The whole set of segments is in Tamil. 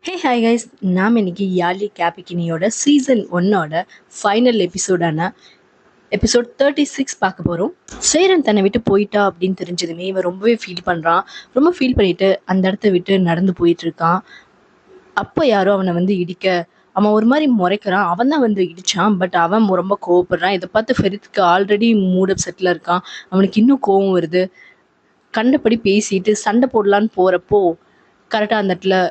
ஹே ஹாய் கைஸ், நாம் இன்னைக்கு யாலி கேபிக்கினியோட சீசன் ஒன்னோட ஃபைனல் எபிசோடான எபிசோட் 36 பார்க்க போகிறோம். சேரன் தன்னை விட்டு போயிட்டா அப்படின்னு தெரிஞ்சதுமே இவன் ரொம்பவே ஃபீல் பண்ணுறான். ரொம்ப ஃபீல் பண்ணிட்டு அந்த இடத்த விட்டு நடந்து போயிட்டு இருக்கான். அப்போ யாரோ அவனை வந்து இடிக்க அவன் ஒரு மாதிரி முறைக்கிறான். அவன் தான் வந்து இடிச்சான். பட் அவன் ரொம்ப கோவப்படுறான். இதை பார்த்து ஃபெரித்துக்கு ஆல்ரெடி மூட் அப்செட்டில் இருக்கான். அவனுக்கு இன்னும் கோவம் வருது. கண்டபடி பேசிட்டு சண்டை போடலான்னு போகிறப்போ கரெக்டாக அந்த இடத்துல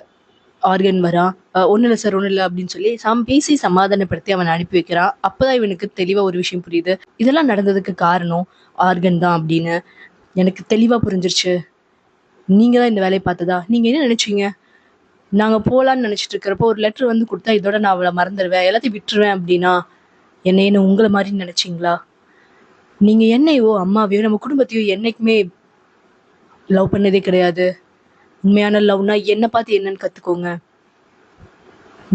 ஆர்கன் வரான். ஒன்றும் இல்லை சார், ஒன்றும் இல்லை அப்படின்னு சொல்லி பேசி சமாதானப்படுத்தி அவனை அனுப்பி வைக்கிறான். அப்போதான் இவனுக்கு தெளிவாக ஒரு விஷயம் புரியுது. இதெல்லாம் நடந்ததுக்கு காரணம் ஆர்கன் தான் அப்படின்னு எனக்கு தெளிவாக புரிஞ்சிருச்சு. நீங்கள் தான் இந்த வேலையை பார்த்ததா? நீங்கள் என்ன நினச்சிங்க? நாங்கள் போகலான்னு நினச்சிட்டு இருக்கிறப்போ ஒரு லெட்டர் வந்து கொடுத்தா இதோட நான் அவளை மறந்துடுவேன், எல்லாத்தையும் விட்டுருவேன் அப்படின்னா என்ன உங்களை மாதிரி நினச்சிங்களா? நீங்கள் என்னையோ அம்மாவையோ நம்ம குடும்பத்தையோ என்னைக்குமே லவ் பண்ணதே கிடையாது. உண்மையான லவ்னா என்னை பார்த்து என்னன்னு கற்றுக்கோங்க.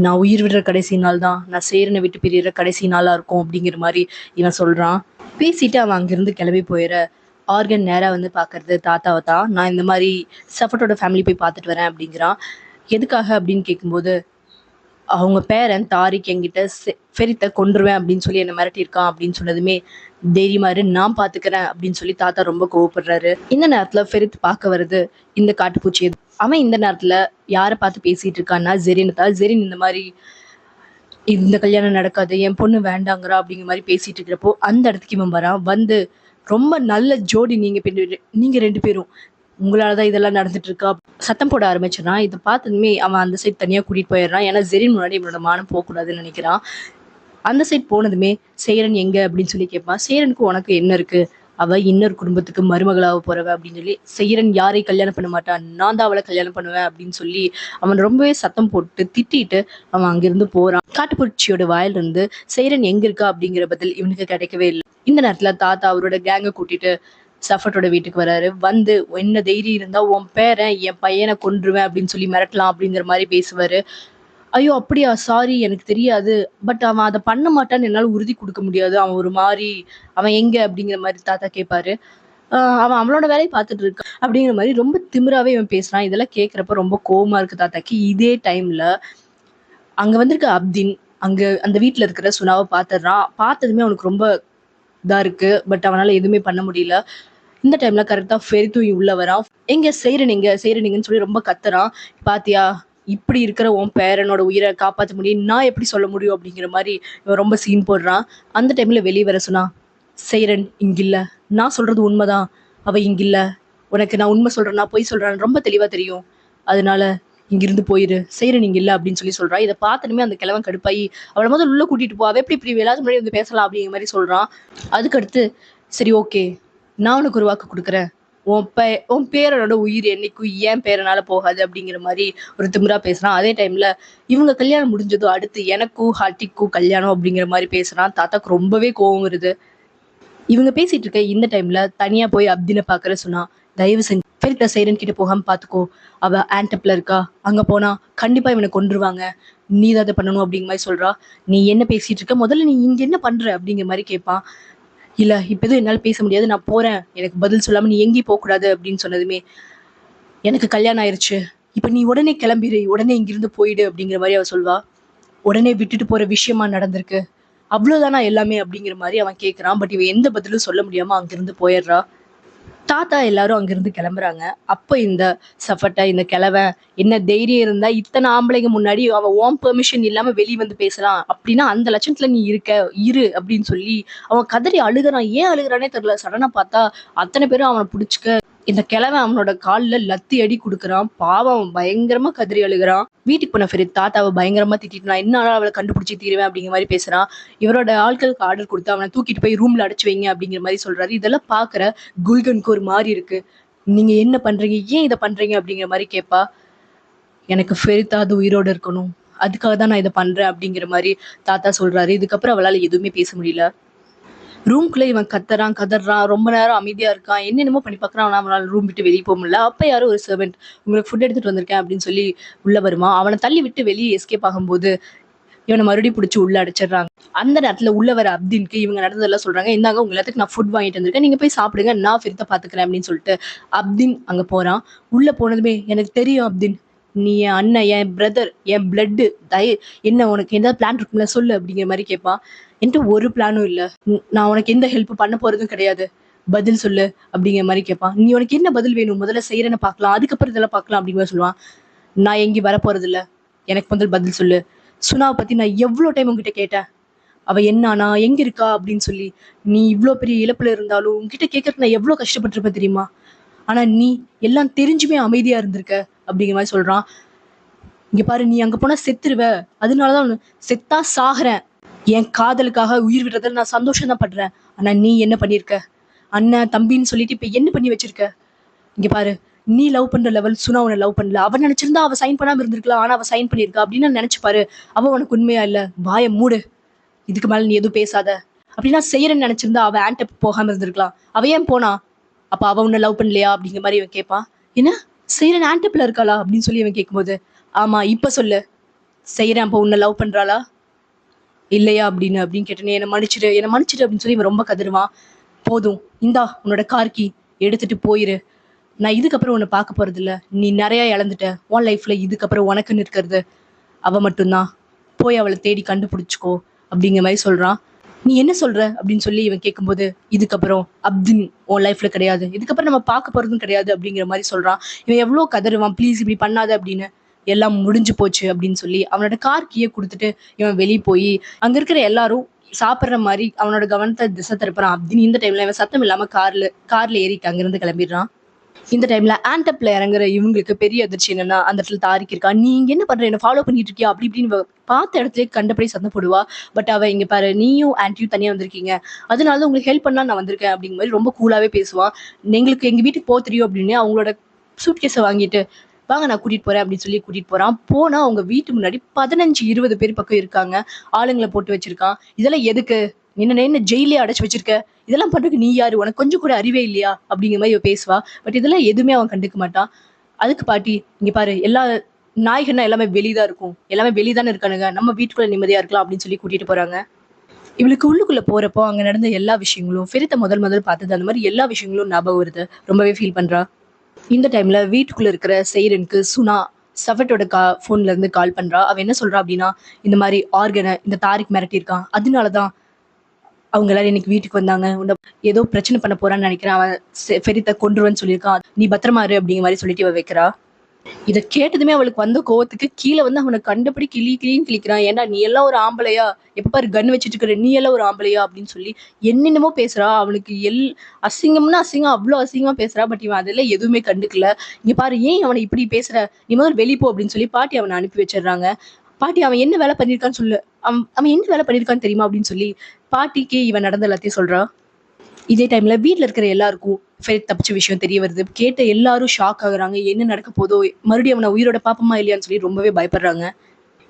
நான் உயிர் விடுற கடைசி நாள் தான் நான் சேரனை விட்டு பிரியிற கடைசி நாளாக இருக்கும் அப்படிங்கிற மாதிரி இவன் சொல்கிறான். பேசிட்டு அவன் அங்கேருந்து கிளம்பி போயிட ஆர்கன் நேராக வந்து பார்க்கறது தாத்தாவை தான். நான் இந்த மாதிரி சஃபட்டோட ஃபேமிலி போய் பார்த்துட்டு வரேன் அப்படிங்கிறான். எதுக்காக அப்படின்னு கேட்கும்போது அவங்க பேரன் தாரிக் என்கிட்ட ஃபெரித்தை கொன்றுவேன் அப்படின்னு சொல்லி என்னை மிரட்டியிருக்கான் அப்படின்னு சொன்னதுமே தைரியமாரு, நான் பார்த்துக்கிறேன் அப்படின்னு சொல்லி தாத்தா ரொம்ப கோவப்படுறாரு. இந்த நேரத்தில் ஃபெரித் பார்க்க வருது இந்த காட்டுப்பூச்சி. அவன் இந்த நேரத்தில் யாரை பார்த்து பேசிட்டு இருக்கான்னா ஜெரினதா. ஜெரின் இந்த மாதிரி இந்த கல்யாணம் நடக்காது, என் பொண்ணு வேண்டாங்கிறா அப்படிங்கிற மாதிரி பேசிட்டு இருக்கிறப்போ அந்த இடத்துக்கு இவன் வரான். வந்து ரொம்ப நல்ல ஜோடி நீங்க ரெண்டு பேரும், உங்களாலதான் இதெல்லாம் நடந்துட்டு இருக்கா சத்தம் போட ஆரம்பிச்சிடறான். இதை பார்த்ததுமே அவன் அந்த சைட் தனியா கூட்டிட்டு போயிடுறான். ஏன்னா ஜெரின் முன்னாடி இவனோட மானம் போகக்கூடாதுன்னு நினைக்கிறான். அந்த சைட் போனதுமே சேரன் எங்க அப்படின்னு சொல்லி கேட்பான். சேரனுக்கு உனக்கு என்ன இருக்கு? அவ இன்னொரு குடும்பத்துக்கு மருமகளாக போறவ அப்படின்னு சொல்லி சேரன் யாரை கல்யாணம் பண்ண மாட்டான், நான் தான் அவளை கல்யாணம் பண்ணுவேன் அப்படின்னு சொல்லி அவன் ரொம்பவே சத்தம் போட்டு திட்டிட்டு அவன் அங்கிருந்து போறான். காட்டுப்பூச்சியோட வாயிலிருந்து சேரன் எங்க இருக்கா அப்படிங்கிற பதில் இவனுக்கு கிடைக்கவே இல்லை. இந்த நேரத்துல தாத்தா அவரோட கேங்கை கூட்டிட்டு சஃபட்டோட வீட்டுக்கு வராரு. வந்து என்ன தைரியம் இருந்தா உன் பேரன் என் பையனை கொன்றுவேன் அப்படின்னு சொல்லி மிரட்டலாம் அப்படிங்கிற மாதிரி பேசுவாரு. ஐயோ அப்படியா, சாரி எனக்கு தெரியாது, பட் அவன் அதை பண்ண மாட்டான்னு என்னால் உறுதி கொடுக்க முடியாது. அவன் ஒரு மாதிரி, அவன் எங்க அப்படிங்கிற மாதிரி தாத்தா கேட்பாரு. அவன் அவனோட வேலையை பார்த்துட்டு இருக்கான் அப்படிங்கிற மாதிரி ரொம்ப திமிராவே இவன் பேசுறான். இதெல்லாம் கேட்குறப்ப ரொம்ப கோவமா இருக்கு தாத்தாக்கு. இதே டைம்ல அங்க வந்திருக்க அப்தின் அங்க அந்த வீட்டுல இருக்கிற சுனாவை பார்த்துடுறான். பார்த்ததுமே அவனுக்கு ரொம்ப இதா இருக்கு. பட் அவனால எதுவுமே பண்ண முடியல. இந்த டைம்ல கரெக்டா ஃபெரித்தும் உள்ள வரான். எங்க செய்றனீங்கன்னு சொல்லி ரொம்ப கத்துறான். பாத்தியா, இப்படி இருக்கிற உன் பேரனோட உயிரை காப்பாற்ற முடியும், நான் எப்படி சொல்ல முடியும் அப்படிங்கிற மாதிரி இவன் ரொம்ப சீன் போடுறான். அந்த டைம்ல வெளியே வர சொன்னா செய்றன் இங்கில்ல, நான் சொல்றது உண்மைதான், அவ இங்கில்ல, உனக்கு நான் உண்மை சொல்றேன்னா பொய் சொல்றான்னு ரொம்ப தெளிவா தெரியும், அதனால இங்கிருந்து போயிரு, செய்றன் இங்க இல்ல அப்படின்னு சொல்லி சொல்றான். இதை பார்த்தனுமே அந்த கிழவன் கடுப்பாயி அவளை முதல்ல உள்ள கூட்டிட்டு போ, அவ எப்படி இப்படி எல்லாரும் முன்னாடி வந்து பேசலாம் அப்படிங்கிற மாதிரி சொல்றான். அதுக்கடுத்து சரி ஓகே, நான் உனக்கு ஒரு வாக்கு கொடுக்குறேன், உன் பேரனோட உயிர் என்னைக்கும் ஏன் பேரனால போகாது அப்படிங்கிற மாதிரி ஒரு திமிரா பேசுறான். அதே டைம்ல இவங்க கல்யாணம் முடிஞ்சதும் அடுத்து எனக்கும் ஹார்டிக்கும் கல்யாணம் அப்படிங்கிற மாதிரி பேசுறான். தாத்தாக்கு ரொம்பவே கோவம் வருது. இவங்க பேசிட்டு இருக்க இந்த டைம்ல தனியா போய் அப்தினை பாக்குற சொன்னா, தயவு செஞ்சு ஃபெரிட்ட சைரன் கிட்ட போகாம பாத்துக்கோ, அவ ஆன்டப்ல இருக்கா, அங்க போனா கண்டிப்பா இவனை கொன்றுவாங்க, நீ தான் அதை பண்ணணும் அப்படிங்கிற மாதிரி சொல்றா. நீ என்ன பேசிட்டு இருக்க, முதல்ல நீ இங்க என்ன பண்ற அப்படிங்கிற மாதிரி கேட்பான். இல்ல இப்ப எதுவும் என்னால பேச முடியாது, நான் போறேன், எனக்கு பதில் சொல்லாம நீ எங்கேயும் போக கூடாது அப்படின்னு சொன்னதுமே எனக்கு கல்யாணம் ஆயிருச்சு, இப்ப நீ உடனே கிளம்பிடு, உடனே இங்கிருந்து போயிடு அப்படிங்கிற மாதிரி அவ சொல்வா. உடனே விட்டுட்டு போற விஷயமா நடந்திருக்கு, அவ்வளவுதானா எல்லாமே அப்படிங்கிற மாதிரி அவன் கேட்கறான். பட் இவன் எந்த பதிலும் சொல்ல முடியாம அங்கிருந்து போயிடுறா. தாத்தா எல்லாரும் அங்கிருந்து கிளம்புறாங்க. அப்ப இந்த சஃபட்டா இந்த கிழவன் என்ன தைரியம் இருந்தா இத்தனை ஆம்பளைங்க முன்னாடி அவன் ஓம் பெர்மிஷன் இல்லாம வெளியே வந்து பேசலாம் அப்படின்னா அந்த லட்சணத்துல நீ இரு அப்படின்னு சொல்லி அவன் கதறி அழுகுறான். ஏன் அழுகுறானே தெரியல. சடனா பார்த்தா அத்தனை பேரும் அவனை பிடிச்சுக்க இந்த கிழவன் அவனோட காலில் லத்தி அடி கொடுக்குறான். பாவம் அவன் பயங்கரமா கதறி அழுகுறான். வீட்டுக்கு போன ஃபெரித் தாத்தாவை பயங்கரமா திட்டிட்டு நான் என்ன அவளை கண்டுபிடிச்சி தீருவேன் அப்படிங்கிற மாதிரி பேசுறான். இவரோட ஆட்களுக்கு ஆர்டர் கொடுத்து அவனை தூக்கிட்டு போய் ரூம்ல அடைச்சு வைங்க அப்படிங்கிற மாதிரி சொல்றாரு. இதெல்லாம் பாக்குற குல்கனுக்கு ஒரு மாதிரி இருக்கு. நீங்க என்ன பண்றீங்க, ஏன் இதை பண்றீங்க அப்படிங்கிற மாதிரி கேட்பா. எனக்கு ஃபெரித்தாவது உயிரோடு இருக்கணும், அதுக்காக தான் நான் இதை பண்றேன் அப்படிங்கிற மாதிரி தாத்தா சொல்றாரு. இதுக்கப்புறம் அவளால எதுவுமே பேச முடியல. ரூம்குள்ள இவன் கத்துறான், கதறான், ரொம்ப நேரம் அமைதியா இருக்கான், என்னென்னமோ பண்ணி பார்க்கறான். அவனால ரூம் விட்டு வெளியே போக முடியல. அப்ப யாரோ ஒரு சர்வெண்ட் உங்களுக்கு ஃபுட் எடுத்துட்டு வந்திருக்கேன் அப்படின்னு சொல்லி உள்ள வருமா. அவனை தள்ளி விட்டு வெளியே எஸ்கேப் ஆகும்போது இவனை மறுபடியும் பிடிச்சி உள்ள அடைச்சிடுறாங்க. அந்த நேரத்துல உள்ள வர அப்தின்க்கு இவங்க நடந்ததெல்லாம் சொல்றாங்க. இந்தாங்க உங்க எல்லாத்துக்கு நான் ஃபுட் வாங்கிட்டு வந்திருக்கேன், நீங்க போய் சாப்பிடுங்க, நான் ஃபெரித்தை பாத்துக்கிறேன் அப்படின்னு சொல்லிட்டு அப்தின் அங்க போறான். உள்ள போனதுமே எனக்கு தெரியும் அப்தின், நீ என் அண்ணன், என் பிரதர், என் பிளட்டு, என்ன உனக்கு எந்த பிளான் இருக்குல்ல சொல்லு அப்படிங்கிற மாதிரி கேட்பான். என்கிட்ட ஒரு பிளானும் இல்லை, நான் உனக்கு எந்த ஹெல்ப் பண்ண போறதும் கிடையாது, பதில் சொல்லு அப்படிங்கிற மாதிரி கேட்பான். நீ உனக்கு என்ன பதில் வேணும், முதல்ல செய்யறேன்னு பார்க்கலாம், அதுக்கப்புறம் இதெல்லாம் பார்க்கலாம் அப்படிங்கிற மாதிரி சொல்லுவான். நான் எங்கேயும் வரப்போறது இல்லை, எனக்கு முதல் பதில் சொல்லு. சுனாவை பத்தி நான் எவ்வளோ டைம் உங்ககிட்ட கேட்டேன், அவ என்னானா எங்க இருக்கா அப்படின்னு சொல்லி. நீ இவ்வளோ பெரிய இழப்புல இருந்தாலும் உங்ககிட்ட கேட்கறதுக்கு நான் எவ்வளோ கஷ்டப்பட்டிருப்பேன் தெரியுமா? ஆனா நீ எல்லாம் தெரிஞ்சுமே அமைதியா இருந்திருக்க அப்படிங்கிற மாதிரி சொல்றான். இங்க பாரு, நீ அங்க போனா செத்துருவ, அதனாலதான் செத்தா சாகுறேன், என் காதலுக்காக உயிர் விடுறதுல நான் சந்தோஷம் தான் படுறேன். ஆனா நீ என்ன பண்ணிருக்க, அண்ணன் தம்பின்னு சொல்லிட்டு இப்ப என்ன பண்ணி வச்சிருக்க? இங்க பாரு, நீ லவ் பண்ற லெவல் சுனா உன்னை லவ் பண்ணல. அவன் நினைச்சிருந்தா அவ சைன் பண்ணாம இருந்திருக்கலாம், ஆனா அவ சைன் பண்ணிருக்கா அப்படின்னு நினைச்சு பாரு. அவ உனக்கு உண்மையா இல்ல, வாய மூடு, இதுக்கு மேல நீ எதுவும் பேசாத அப்படின்னா செய்யறேன்னு நினைச்சிருந்தா அவ ஆன்ட போகாம இருந்திருக்கலாம். அவ ஏன் போனா? அப்ப அவ உன்னை லவ் பண்ணலையா அப்படிங்கிற மாதிரி இவன் கேட்பான். என்ன செய்யறேன் ஆன்டப்ல இருக்காளா அப்படின்னு சொல்லி இவன் கேட்கும்போது, ஆமா இப்ப சொல்லு, செய்யறேன் அப்ப உன்னை லவ் பண்றாளா இல்லையா அப்படின்னு அப்படின்னு கேட்டேன். என்னை மன்னிச்சிடு, என்னை மன்னிச்சிடு அப்படின்னு சொல்லி இவன் ரொம்ப கதறுவான். போதும், இந்தா உன்னோட கார்கி, எடுத்துட்டு போயிரு, நான் இதுக்கப்புறம் உன்னை பார்க்க போறது இல்ல, நீ நிறைய இழந்துட்ட உன் லைஃப்ல, இதுக்கப்புறம் உனக்குன்னு இருக்கிறது அவ மட்டும்தான், போய் அவளை தேடி கண்டுபிடிச்சுக்கோ அப்படிங்கிற மாதிரி சொல்றான். நீ என்ன சொல்ற அப்படின்னு சொல்லி இவன் கேட்கும்போது, இதுக்கப்புறம் அப்தின் உன் லைஃப்ல கிடையாது, இதுக்கப்புறம் நம்ம பார்க்க போறதும் கிடையாது அப்படிங்கிற மாதிரி சொல்றான். இவன் எவ்வளவு கதறுவான், ப்ளீஸ் இப்படி பண்ணாத அப்படின்னு. எல்லாம் முடிஞ்சு போச்சு அப்படின்னு சொல்லி அவனோட கார் கீயை கொடுத்துட்டு இவன் வெளியே போய் அங்க இருக்கிற எல்லாரும் சாப்பிட்ற மாதிரி அவனோட கவனத்தை திசை திருப்புறான். அப்படின்னு இந்த டைம்ல இவன் சத்தம் இல்லாம கார்ல ஏறிட்டு அங்கிருந்து கிளம்பிடுறான். இந்த டைம்ல ஆண்டப்ல இறங்குற இவங்களுக்கு பெரிய அதிர்ச்சி என்னன்னா, அந்த இடத்துல தாரிக் இருக்கா. நீ இங்க என்ன பண்ற, என்ன ஃபாலோ பண்ணிட்டு இருக்கியா அப்படி இப்படின்னு பார்த்த இடத்துல கண்டபடி சத்தம் போடுவா. பட் அவ இங்க பாரு, நீயும் ஆன்டியும் தனியா வந்திருக்கீங்க, அதனால உங்களுக்கு ஹெல்ப் பண்ணா நான் வந்திருக்கேன் அப்படிங்கிற மாதிரி ரொம்ப கூலாவே பேசுவான். எங்களுக்கு எங்க வீட்டுக்கு போக தெரியும் அப்படின்னு அவங்களோட சூட்கேஸை வாங்கிட்டு, வாங்க நான் கூட்டிட்டு போறேன் அப்படின்னு சொல்லி கூட்டிட்டு போறான். போனா அவங்க வீட்டு முன்னாடி 15-20 பேர் பக்கம் இருக்காங்க, ஆளுங்களை போட்டு வச்சிருக்கான். இதெல்லாம் எதுக்கு, என்ன ஜெயிலே அடைச்சு வச்சிருக்க, இதெல்லாம் பண்றதுக்கு நீ யாரு, உனக்கு கொஞ்சம் கூட அறிவே இல்லையா அப்படிங்கிற மாதிரி பேசுவா. பட் இதெல்லாம் எதுவுமே அவன் கண்டுக்க மாட்டான். அதுக்கு பாட்டி, இங்க பாரு, எல்லா நாய்கள்னா எல்லாமே வெளிதான் இருக்கும், எல்லாமே வெளிதானே இருக்கானுங்க, நம்ம வீட்டுக்குள்ள நிம்மதியா இருக்கலாம் அப்படின்னு சொல்லி கூட்டிட்டு போறாங்க. இவளுக்கு உள்ளுக்குள்ள போறப்போ அங்க நடந்த எல்லா விஷயங்களும், ஃபெரித்தை முதல் பார்த்தது, அந்த மாதிரி எல்லா விஷயங்களும் ஞாபகம் வருது. ரொம்பவே ஃபீல் பண்றா. இந்த டைம்ல வீட்டுக்குள்ள இருக்கிற செய்ரனுக்கு சுனா சஃபட்டோட போன்ல இருந்து கால் பண்றா. அவ என்ன சொல்றா அப்படின்னா, இந்த மாதிரி ஆர்கனை இந்த தாரிக் மிரட்டி இருக்கான், அதனாலதான் அவங்க எல்லாரும் இன்னைக்கு வீட்டுக்கு வந்தாங்க, ஏதோ பிரச்சனை பண்ண போறான்னு நினைக்கிறேன், அவன் ஃபெரித்தை கொன்றுவன்னு சொல்லியிருக்கான், நீ பத்திரமா இரு அப்படிங்கிற மாதிரி சொல்லிட்டு இவ வைக்கிறா. இதை கேட்டதுமே அவளுக்கு வந்த கோவத்துக்கு கீழே வந்து அவனை கண்டபடி கிளின்னு கிளிக்கிறான். ஏன்னா நீ எல்லாம் ஒரு ஆம்பளையா, எப்ப பாரு கன் வச்சுட்டு இருக்கிற, நீ எல்லாம் ஒரு ஆம்பளையா அப்படின்னு சொல்லி என்னென்னமோ பேசுறா. அவனுக்கு அசிங்கம்னா அசிங்கம், அவ்வளவு அசிங்கமா பேசுறா. பட் இவன் அதெல்லாம் எதுவுமே கண்டுக்கல. இங்க பாரு, ஏன் அவனை இப்படி பேசுற, நீ முதல்ல வெளிப்போ அப்படின்னு சொல்லி பாட்டி அவனை அனுப்பி வச்சிடுறாங்க. பாட்டி, அவன் என்ன வேலை பண்ணிருக்கான்னு சொல்லு, அவன் என்ன வேலை பண்ணிருக்கான்னு தெரியுமா அப்படின்னு சொல்லி பாட்டிக்கு இவன் நடந்த எல்லாத்தையும் சொல்றா. இதே டைம்ல வீட்டுல இருக்கிற எல்லாருக்கும் ஃபெரித் தப்பிச்ச விஷயம் தெரிய வருது. கேட்ட எல்லாரும் ஷாக் ஆகுறாங்க, என்ன நடக்க போதோ, மறுபடியும் அவனை உயிரோட பாப்பமா இல்லையான்னு சொல்லி ரொம்பவே பயப்படுறாங்க.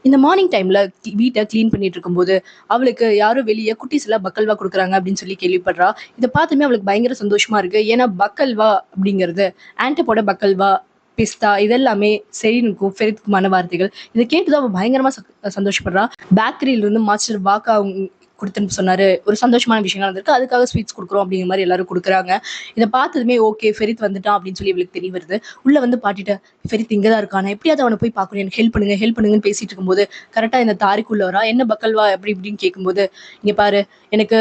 இந்த மார்னிங் டைம்ல வீட்டை கிளீன் பண்ணிட்டு இருக்கும்போது அவளுக்கு யாரும் வெளியே குட்டீஸ் எல்லாம் பக்கல்வா கொடுக்குறாங்க அப்படின்னு சொல்லி கேள்விப்படுறா. இதை பார்த்துமே அவளுக்கு பயங்கர சந்தோஷமா இருக்கு. ஏன்னா பக்கல்வா அப்படிங்கிறது ஆன்டப்போட பக்கல்வா, பிஸ்தா, இதெல்லாமே செரீனுக்கும் ஃபெரித்துக்குமான வார்த்தைகள். இதை கேட்டுதான் அவன் பயங்கரமா சந்தோஷப்படுறா. பேக்கரியில இருந்து மாஸ்டர் வாக்கா கொடுத்துன்னு சொன்னாரு, ஒரு சந்தோஷமான விஷயம் நடந்திருக்கு, அதுக்காக ஸ்வீட்ஸ் கொடுக்குறோம் அப்படிங்கிற மாதிரி எல்லாரும் கொடுக்குறாங்க. இதை பார்த்ததுமே ஓகே ஃபெரித் வந்துட்டான் அப்படின்னு சொல்லி இவளுக்கு தெரிய வருது. உள்ள வந்து பாட்டிட்ட, ஃபெரித் இங்கதான் இருக்கானா, எப்படியாவது அவனை போய் பார்க்கணும், எனக்கு ஹெல்ப் பண்ணுங்கன்னு பேசிட்டு இருக்கும்போது கரெக்டா இந்த தாரிக்குள்ள வரா. என்ன பக்கல்வா அப்படி இப்படின்னு கேட்கும்போது, இங்க பாரு, எனக்கு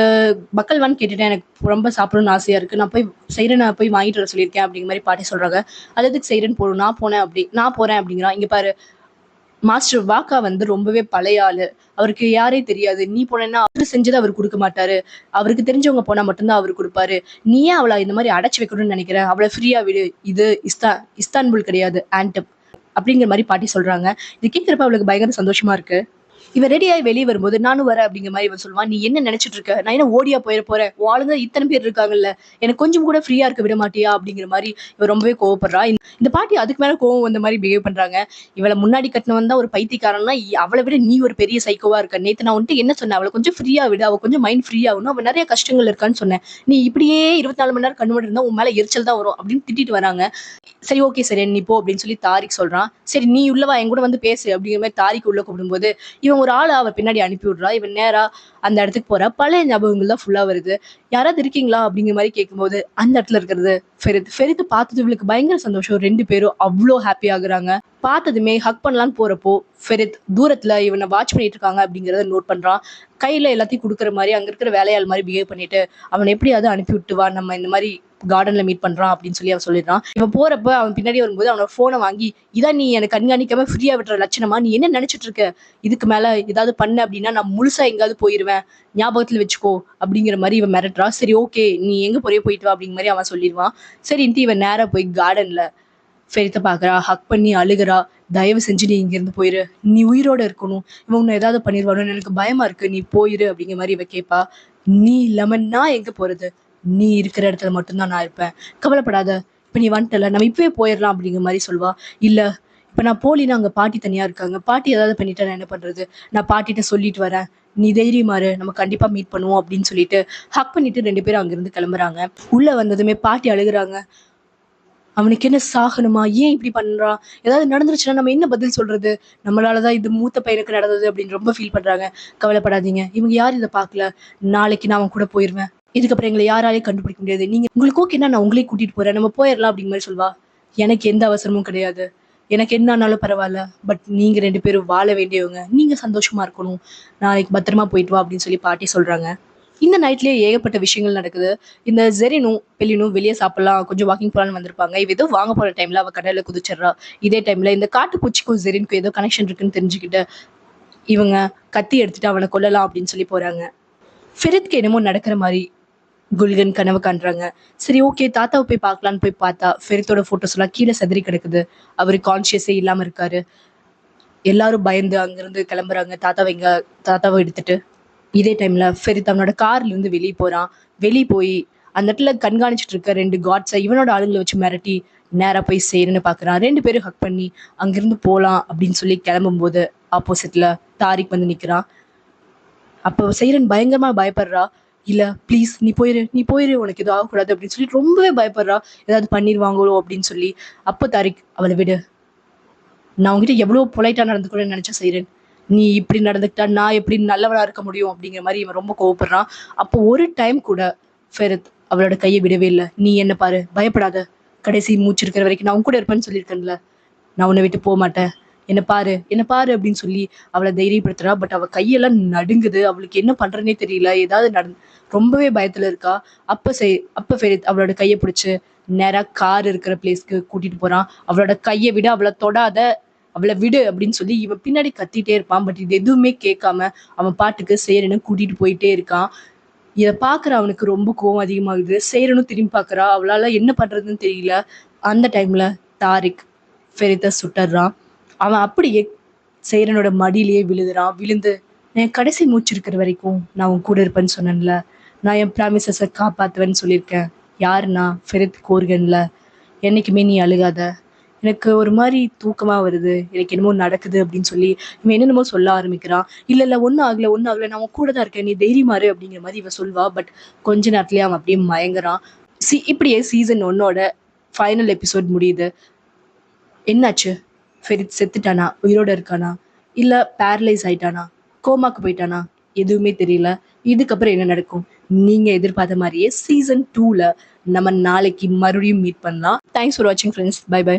பக்கல்வான்னு கேட்டுட்டேன், எனக்கு ரொம்ப சாப்பிடணும்னு ஆசையா இருக்கு, நான் போய் செய்யறேன், நான் போய் வாங்கிட்டு வர சொல்லியிருக்கேன் அப்படிங்கிற மாதிரி பாட்டி சொல்றாங்க. அது எதுக்கு செய்யறேன்னு போடும், நான் போறேன் அப்படிங்கிறான். இங்க பாரு, மாஸ்டர் வாக்கா வந்து ரொம்பவே பழைய ஆளு, அவருக்கு யாரே தெரியாது, நீ போனேன்னா அவரு செஞ்சதை அவர் கொடுக்க மாட்டாரு, அவருக்கு தெரிஞ்சவங்க போனா மட்டும்தான் அவரு கொடுப்பாரு, நீ ஏன் அவளை இந்த மாதிரி அடைச்சு வைக்கணும்னு நினைக்கிற, அவளை ஃப்ரீயா விடு, இது இஸ்தான்புல் கிடையாது, ஆன்டப் அப்படிங்கிற மாதிரி பாட்டி சொல்றாங்க. இது கேட்கிறப்ப அவளுக்கு பயங்கர சந்தோஷமா இருக்கு. இவன் ரெடியாகி வெளியே வரும்போது நானும் வரேன் அப்படிங்கிற மாதிரி இவன் சொல்லுவான். நீ என்ன நினைச்சிட்டு இருக்க, நான் என்ன ஓடியா போறேன், ஆளுங்க இத்தனை பேர் இருக்காங்கல்ல, எனக்கு கொஞ்சம் கூட ஃப்ரீயா இருக்க விட மாட்டியா அப்படிங்கிற மாதிரி இவன் ரொம்பவே கோவப்படுறா. இந்த பாட்டி அதுக்கு மேல கோவம் வந்த மாதிரி பிஹேவ் பண்றாங்க. இவளை முன்னாடி கட்டினவன் தான் ஒரு பைத்தியக்காரன்னா, அவளை விட நீ ஒரு பெரிய சைக்கோவா இருக்க. நேத்து நான் வந்துட்டு என்ன சொன்னேன், அவளை கொஞ்சம் ஃப்ரீயா விடு, அவ கொஞ்சம் மைண்ட் ஃப்ரீ ஆகணும், அவன் நிறைய கஷ்டங்கள் இருக்கான்னு சொன்னேன், நீ இப்படியே 24 மணி நேரம் கண்ணு மட்டும் இருந்தா உன் மேல எரிச்சல் தான் வரும் அப்படின்னு திட்டிட்டு வராங்க. சரி ஓகே சரி நீ போ அப்படின்னு சொல்லி தாரிக் சொல்றான். சரி நீ உள்ளவா, என் கூட வந்து பேசு அப்படிங்கிற மாதிரி தாரிக் உள்ள கூப்பிடும்போது, இவன் ஒரு ஆளை அவ பின்னாடி அனுப்பி விடுறா. இவன் நேரா அந்த இடத்துக்கு போறா. பழைய ஞாபகங்கள் தான் ஃபுல்லா வருது. யாராவது இருக்கீங்களா அப்படிங்கிற மாதிரி கேட்கும்போது அந்த இடத்துல இருக்கிறது ஃபெரித் பார்த்தது இவளுக்கு பயங்கர சந்தோஷம். 2 பேரும் அவ்வளோ ஹாப்பி ஆகுறாங்க. பார்த்ததுமே ஹக் பண்ணலான்னு போறப்போ ஃபெரித் தூரத்துல இவனை வாட்ச் பண்ணிட்டு இருக்காங்க அப்படிங்கறத நோட் பண்றான். கையில எல்லாத்தையும் கொடுக்குற மாதிரி அங்க இருக்கிற வேலையாள் மாதிரி பிஹேவ் பண்ணிட்டு அவனை எப்படியாவது அனுப்பி விட்டு வா, நம்ம இந்த மாதிரி கார்டன்ல மீட் பண்றான் அப்படின்னு சொல்லி அவன் சொல்லிடுறான். இவன் போறப்ப அவன் பின்னாடி வரும்போது அவனோட போனை வாங்கி, இதான் நீ எனக்கு கண்காணிக்காம ஃப்ரீயா விட்டுற லட்சணமா, நீ என்ன நினைச்சிட்டு இருக்க, இதுக்கு மேல ஏதாவது பண்ண அப்படின்னா நான் முழுசா எங்காவது போயிருவேன், ஞாபகத்துல வச்சுக்கோ அப்படிங்கிற மாதிரி இவன் மிரட்டுறா. சரி ஓகே நீ எங்க போறியோ போயிட்டு வா அப்படிங்கிற மாதிரி அவன் சொல்லிடுவான். சரின்ட்டு இவன் நேரா போய் கார்டன்ல ஃபெரித்தை பாக்குறா, ஹக் பண்ணி அழுகிறா. தயவு செஞ்சு நீ இங்க இருந்து போயிரு, நீ உயிரோட இருக்கணும், இவன் உன்னை ஏதாவது பண்ணிடுவானு எனக்கு பயமா இருக்கு, நீ போயிரு அப்படிங்கிற மாதிரி இவ கேட்பா. நீ இல்லாம நான் எங்க போறது, நீ இருக்கிற இடத்துல மட்டும்தான் நான் இருப்பேன், கவலைப்படாத, இப்ப நீ வந்துட்டல நம்ம இப்பவே போயிடலாம் அப்படிங்கிற மாதிரி சொல்வா. இல்ல இப்ப நான் போலினா அங்க பாட்டி தனியா இருக்காங்க, பாட்டி ஏதாவது பண்ணிட்டா நான் என்ன பண்றது, நான் பாட்டிட்ட சொல்லிட்டு வரேன், நீ தைரியமாரு, நம்ம கண்டிப்பா மீட் பண்ணுவோம் அப்படின்னு சொல்லிட்டு ஹக் பண்ணிட்டு 2 பேரும் அங்கிருந்து கிளம்புறாங்க. உள்ள வந்ததுமே பாட்டி அழுகுறாங்க. அவனுக்கு என்ன சாகணுமா, ஏன் இப்படி பண்றான், ஏதாவது நடந்துருச்சுன்னா நம்ம என்ன பதில் சொல்றது, நம்மளாலதான் இது மூத்த பையனுக்கு நடந்தது அப்படின்னு ரொம்ப ஃபீல் பண்றாங்க. கவலைப்படாதீங்க, இவங்க யாரும் இதை பார்க்கல, நாளைக்கு நான் அவன் கூட போயிருவேன், இதுக்கப்புறம் எங்களை யாராலையும் கண்டுபிடிக்க முடியாது, நீங்க உங்களுக்கு ஓகேன்னா நான் உங்களே கூட்டிட்டு போறேன், நம்ம போயிடலாம் அப்படிங்கிற மாதிரி சொல்வா. எனக்கு எந்த அவசரமும் கிடையாது, எனக்கு என்ன ஆனாலும் பரவாயில்ல, பட் நீங்க 2 பேரும் வாழ வேண்டியவங்க, நீங்க சந்தோஷமா இருக்கணும், நாளைக்கு பத்திரமா போயிட்டு வா அப்படின்னு சொல்லி பாட்டி சொல்றாங்க. இந்த நைட்லயே ஏகப்பட்ட விஷயங்கள் நடக்குது. இந்த ஜெரினும் பெல்லினும் வெளியே சாப்பிடலாம், கொஞ்சம் வாக்கிங் போலான்னு வந்திருப்பாங்க. இவ ஏதோ வாங்க போற டைம்ல அவ கடல்ல குதிச்சிடுறா. இதே டைம்ல இந்த காட்டுப்பூச்சிக்கும் ஜெரினுக்கும் ஏதோ கனெக்ஷன் இருக்குன்னு தெரிஞ்சுக்கிட்டு இவங்க கத்தி எடுத்துட்டு அவனை கொல்லலாம் அப்படின்னு சொல்லி போறாங்க. ஃபெரித்க்கு என்னமோ நடக்கிற மாதிரி குல்கன் கனவு காண்றாங்க. சரி ஓகே தாத்தாவை போய் பார்க்கலான்னு போய் பார்த்தா ஃபெரித்தோட போட்டோஸ் எல்லாம் கீழே செதறி கிடக்குது. அவரு கான்சியஸே இல்லாம இருக்காரு. எல்லாரும் பயந்து அங்கிருந்து கிளம்புறாங்க தாத்தாவை எடுத்துட்டு. இதே டைம்ல ஃபெரித் அவனோட கார்ல இருந்து வெளியே போறான். வெளியே போய் அந்த இடத்துல கண்காணிச்சுட்டு இருக்க 2 காட்ஸை இவனோட ஆளுங்களை வச்சு மிரட்டி நேரா போய் சேருன்னு பாக்குறான். 2 பேரும் ஹக் பண்ணி அங்கிருந்து போலாம் அப்படின்னு சொல்லி கிளம்பும் போது ஆப்போசிட்ல தாரிக் வந்து நிக்கிறான். அப்போ சைரன் பயங்கரமா பயப்படுறா. இல்ல ப்ளீஸ் நீ போயிரு உனக்கு எதுவும் ஆகக்கூடாது அப்படின்னு சொல்லி ரொம்பவே பயப்படுறா, ஏதாவது பண்ணிடுவாங்களோ அப்படின்னு சொல்லி. அப்போ தாரிக், அவளை விடு, நான் உங்ககிட்ட எவ்வளவு பொலைட்டா நடந்துக்கணும்னு நினைச்ச சைரன், நீ இப்படி நடந்துக்கிட்டா நான் எப்படி நல்லவனா இருக்க முடியும் அப்படிங்கிற மாதிரி இவன் ரொம்ப கோவப்படுறான். அப்போ ஒரு டைம் கூட ஃபெரித் அவளோட கையை விடவே இல்லை. நீ என்ன பாரு, பயப்படாத, கடைசி மூச்சு இருக்கிற வரைக்கும் நான் உன் கூட இருப்பேன்னு சொல்லியிருக்கேன்ல, நான் உன்னை விட்டு போக மாட்டேன், என்ன பாரு அப்படின்னு சொல்லி அவளை தைரியப்படுத்துறா. பட் அவ கையெல்லாம் நடுங்குது, அவளுக்கு என்ன பண்றதுனே தெரியல, ஏதாவது ரொம்பவே பயத்துல இருக்கா. அப்ப ஃபெரித் அவளோட கையை பிடிச்சு நேரா கார் இருக்கிற பிளேஸ்க்கு கூட்டிட்டு போறான். அவளோட கையை விட, அவளை தொடாத, அவளை விடு அப்படின்னு சொல்லி இவன் பின்னாடி கத்திட்டே இருப்பான். பட் இது எதுவுமே கேட்காம அவன் பாட்டுக்கு சேரனை கூட்டிட்டு போயிட்டே இருக்கான். இதை பாக்குற அவனுக்கு ரொம்ப கோவம் அதிகமாகுது. சேரனும் திரும்பி பாக்குறா, அவளால என்ன பண்றதுன்னு தெரியல. அந்த டைம்ல தாரிக் ஃபெரித்தை சுட்டுறான். அவன் அப்படியே சேரனோட மடியிலேயே விழுந்து, என் கடைசி மூச்சு இருக்கிற வரைக்கும் நான் உன் கூட இருப்பேன்னு சொன்னேன்ல, நான் என் ப்ராமிசஸை காப்பாத்துவேன்னு சொல்லியிருக்கேன், யாருன்னா ஃபெரித் கோர்கன்ல, என்னைக்குமே நீ அழுகாத, எனக்கு ஒரு மாதிரி தூக்கமா வருது, எனக்கு என்னமோ நடக்குது அப்படின்னு சொல்லி இவன் என்னென்னமோ சொல்ல ஆரம்பிக்கிறான். இல்ல ஒன்னும் ஆகல, நான் உன் கூட தான் இருக்கேன், நீ தைரியமாரு அப்படிங்கிற மாதிரி இவன் சொல்வா. பட் கொஞ்ச நேரத்துலயே அவன் அப்படியே மயங்குறான். இப்படியே சீசன் 1ஓட ஃபைனல் எபிசோட் முடியுது. என்னாச்சு, ஃபெரித் செத்துட்டானா, உயிரோட இருக்கானா, இல்ல பேரலைஸ் ஆயிட்டானா, கோமாக்கு போயிட்டானா, எதுவுமே தெரியல. இதுக்கப்புறம் என்ன நடக்கும், நீங்க எதிர்பார்த்த மாதிரியே சீசன் 2ல நம்ம நாளைக்கு மறுபடியும் மீட் பண்ணலாம். தேங்க்ஸ் ஃபார் வாட்சிங் ஃப்ரெண்ட்ஸ். Bye by.